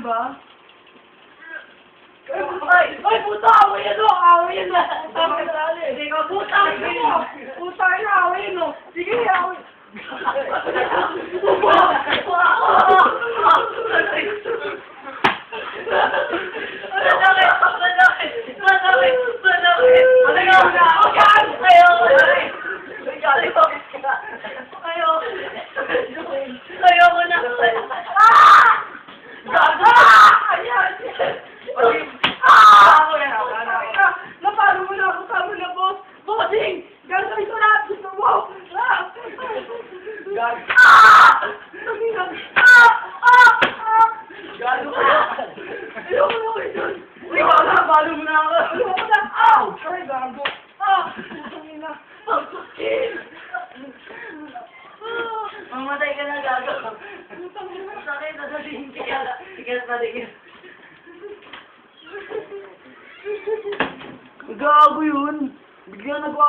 ba? Ay, puta! Awayin mo! Awayin mo! Hindi ka puta! Puta na! Awayin mo! Sige, awayin! Napalo mo na ako, tama na, boss! Bossing! Gagawin ko lahat! Gusto mo! Gago ka! Ayoko na kayo dun! Ikaw na! Balo mo na ako! Ayoko na! Ow! Ay, gago! Putang ina! Ang sakit! Mamatay ka na, gago! Putang ina! Sakit! Nasabihin ka! Tigas pa, tigas! Gago yun! Bigyan nagawa